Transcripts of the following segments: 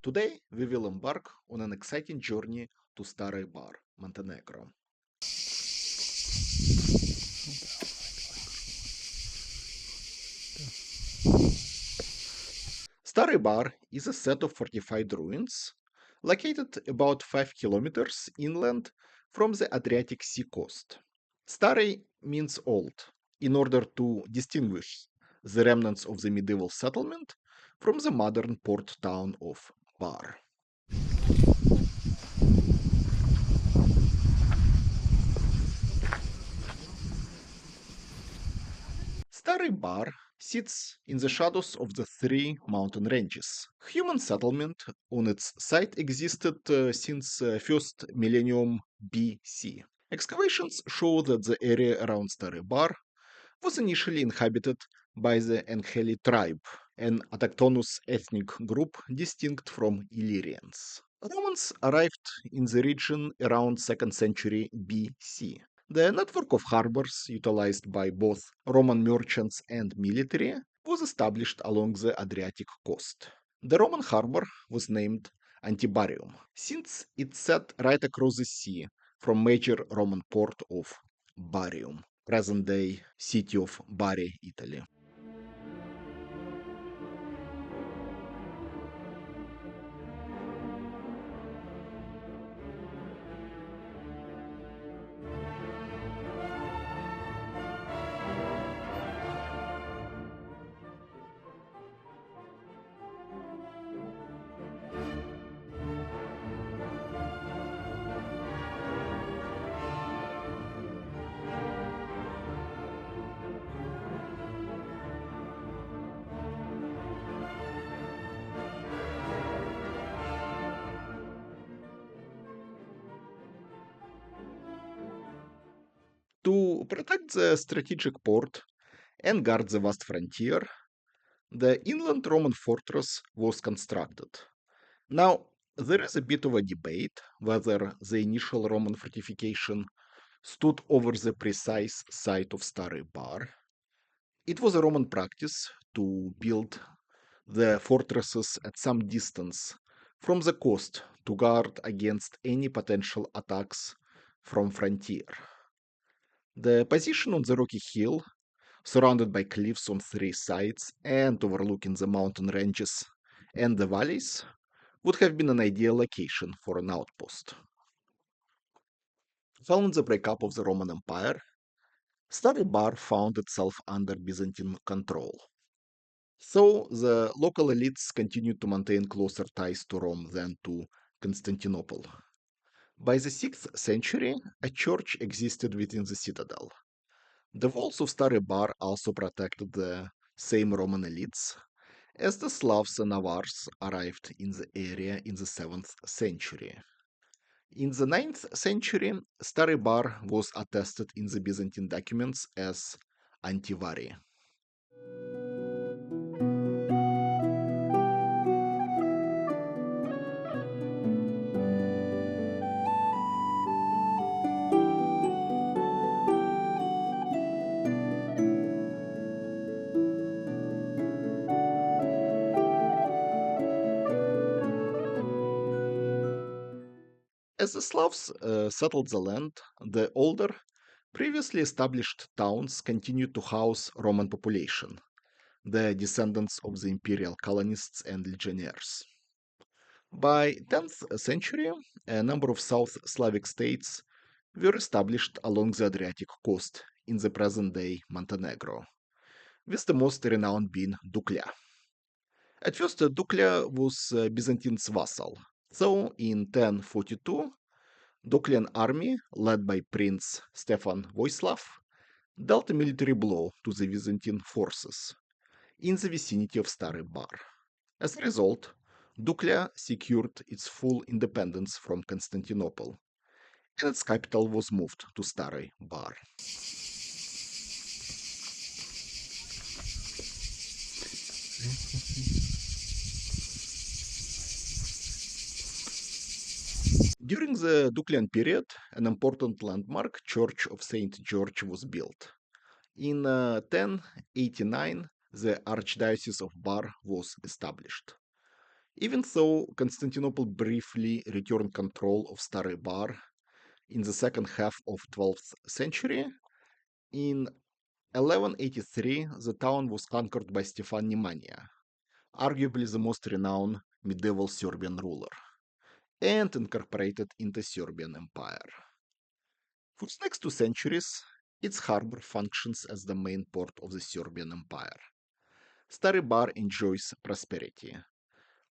Today we will embark on an exciting journey to Stari Bar, Montenegro. Stari Bar is a set of fortified ruins located about 5 kilometers inland from the Adriatic Sea coast. Stari means old, in order to distinguish the remnants of the medieval settlement from the modern port town of Bar. Stari Bar sits in the shadows of the three mountain ranges. Human settlement on its site existed since first millennium BC. Excavations show that the area around Stari Bar was initially inhabited by the Engheli tribe, an autochthonous ethnic group distinct from Illyrians. Romans arrived in the region around 2nd century BC. The network of harbors utilized by both Roman merchants and military was established along the Adriatic coast. The Roman harbor was named Antibarium, since it sat right across the sea from major Roman port of Barium, present-day city of Bari, Italy. To protect the strategic port and guard the vast frontier, the inland Roman fortress was constructed. Now, there is a bit of a debate whether the initial Roman fortification stood over the precise site of Stari Bar. It was a Roman practice to build the fortresses at some distance from the coast to guard against any potential attacks from frontier. The position on the rocky hill, surrounded by cliffs on three sides and overlooking the mountain ranges and the valleys, would have been an ideal location for an outpost. Following the breakup of the Roman Empire, Stari Bar found itself under Byzantine control. So the local elites continued to maintain closer ties to Rome than to Constantinople. By the 6th century, a church existed within the citadel. The walls of Stari Bar also protected the same Roman elites, as the Slavs and Avars arrived in the area in the 7th century. In the 9th century, Stari Bar was attested in the Byzantine documents as Antivari. As the Slavs settled the land, the older, previously established towns continued to house Roman population, the descendants of the imperial colonists and legionnaires. By 10th century, a number of South Slavic states were established along the Adriatic coast in the present-day Montenegro, with the most renowned being Duklja. At first, Duklja was Byzantine's vassal, so in 1042, Dukljan army, led by Prince Stefan Voislav, dealt a military blow to the Byzantine forces in the vicinity of Stari Bar. As a result, Duklja secured its full independence from Constantinople, and its capital was moved to Stari Bar. During the Dukljan period, an important landmark, Church of St. George, was built. In 1089, the Archdiocese of Bar was established. Even though Constantinople briefly returned control of Stari Bar in the second half of 12th century, in 1183 the town was conquered by Stefan Nemanja, arguably the most renowned medieval Serbian ruler, and incorporated into Serbian Empire. For the next 2 centuries, its harbor functions as the main port of the Serbian Empire. Stari Bar enjoys prosperity.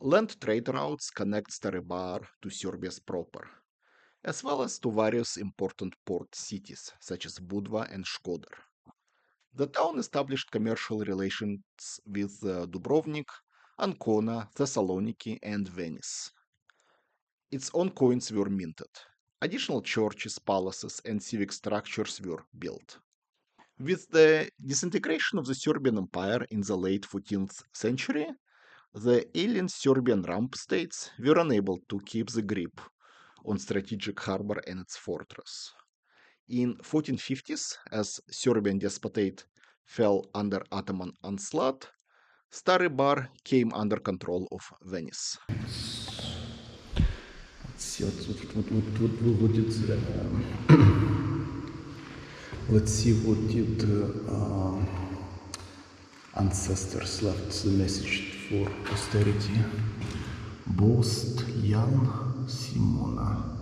Land trade routes connect Stari Bar to Serbia's proper, as well as to various important port cities such as Budva and Shkodër. The town established commercial relations with Dubrovnik, Ancona, Thessaloniki, and Venice. Its own coins were minted. Additional churches, palaces, and civic structures were built. With the disintegration of the Serbian Empire in the late 14th century, the alien Serbian rump states were unable to keep the grip on strategic harbor and its fortress. In 1450s, as Serbian despotate fell under Ottoman onslaught, Stari Bar came under control of Venice. Let's see what did ancestors left the message for posterity. Bost Jan Simona.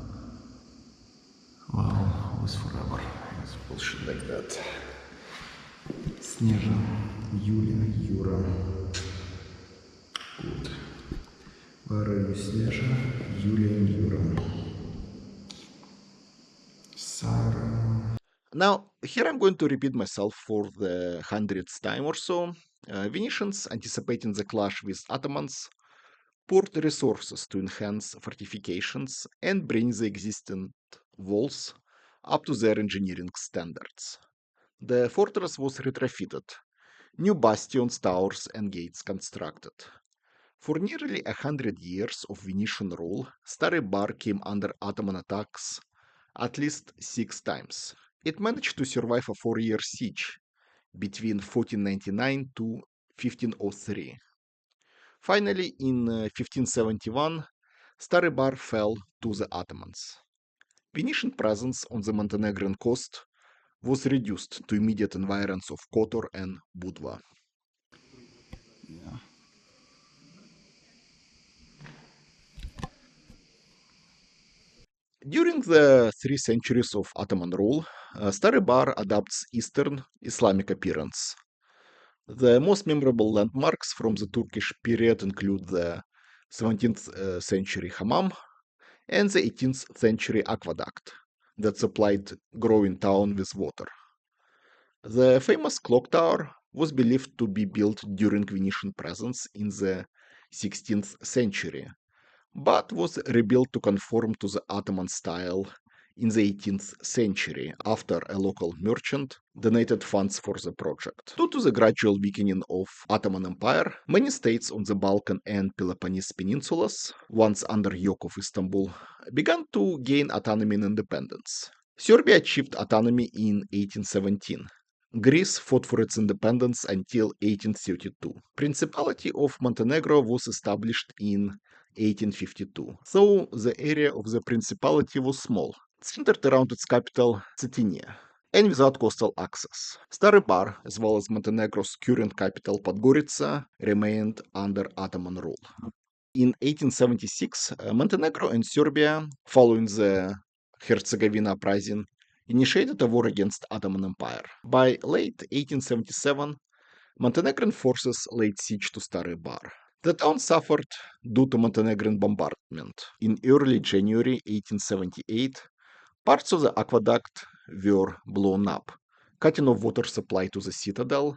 Wow, was forever. It's bullshit like that. Снежа, Юля, Юра. Good. Where are you, Снежа, Юlia, and Юра? Sarah. Now, here I'm going to repeat myself for the 100th time or so. Venetians, anticipating the clash with Ottomans, poured resources to enhance fortifications and bring the existing walls up to their engineering standards. The fortress was retrofitted, new bastions, towers, and gates constructed. For nearly 100 years of Venetian rule, Stari Bar came under Ottoman attacks at least 6 times. It managed to survive a 4-year siege between 1499 to 1503. Finally, in 1571, Stari Bar fell to the Ottomans. Venetian presence on the Montenegrin coast was reduced to immediate environs of Kotor and Budva. Yeah. During the 3 centuries of Ottoman rule, Stari Bar adopts Eastern Islamic appearance. The most memorable landmarks from the Turkish period include the 17th century hammam and the 18th century aqueduct that supplied growing town with water. The famous clock tower was believed to be built during Venetian presence in the 16th century, but was rebuilt to conform to the Ottoman style in the 18th century after a local merchant donated funds for the project. Due to the gradual weakening of Ottoman Empire, many states on the Balkan and Peloponnese peninsulas, once under yoke of Istanbul, began to gain autonomy and independence. Serbia achieved autonomy in 1817. Greece fought for its independence until 1832. Principality of Montenegro was established in 1852, though the area of the principality was small, centered around its capital, Cetinje, and without coastal access. Stari Bar, as well as Montenegro's current capital, Podgorica, remained under Ottoman rule. In 1876, Montenegro and Serbia, following the Herzegovina uprising, initiated a war against Ottoman Empire. By late 1877, Montenegrin forces laid siege to Stari Bar. The town suffered due to Montenegrin bombardment. In early January 1878, parts of the aqueduct were blown up, cutting off water supply to the citadel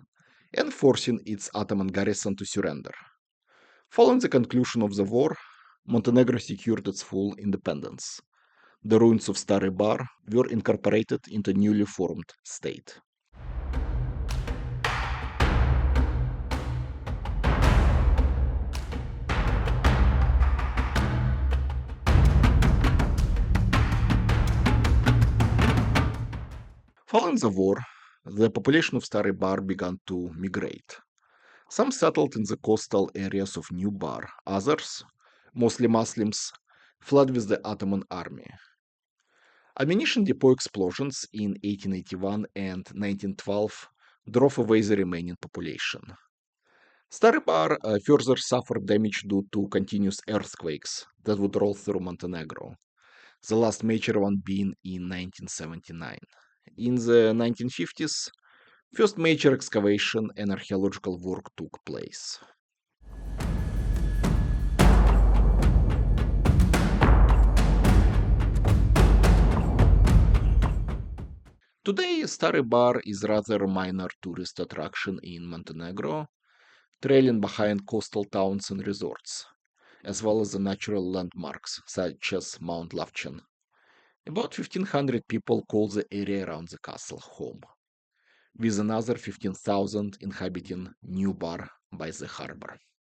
and forcing its Ottoman garrison to surrender. Following the conclusion of the war, Montenegro secured its full independence. The ruins of Stari Bar were incorporated into newly formed state. Following the war, the population of Stari Bar began to migrate. Some settled in the coastal areas of New Bar, others, mostly Muslims, fled with the Ottoman army. Ammunition depot explosions in 1881 and 1912 drove away the remaining population. Stari Bar further suffered damage due to continuous earthquakes that would roll through Montenegro, the last major one being in 1979. In the 1950s, first major excavation and archaeological work took place. Today, Stari Bar is rather a minor tourist attraction in Montenegro, trailing behind coastal towns and resorts, as well as the natural landmarks such as Mount Lavchen. About 1,500 people call the area around the castle home, with another 15,000 inhabiting New Bar by the harbor.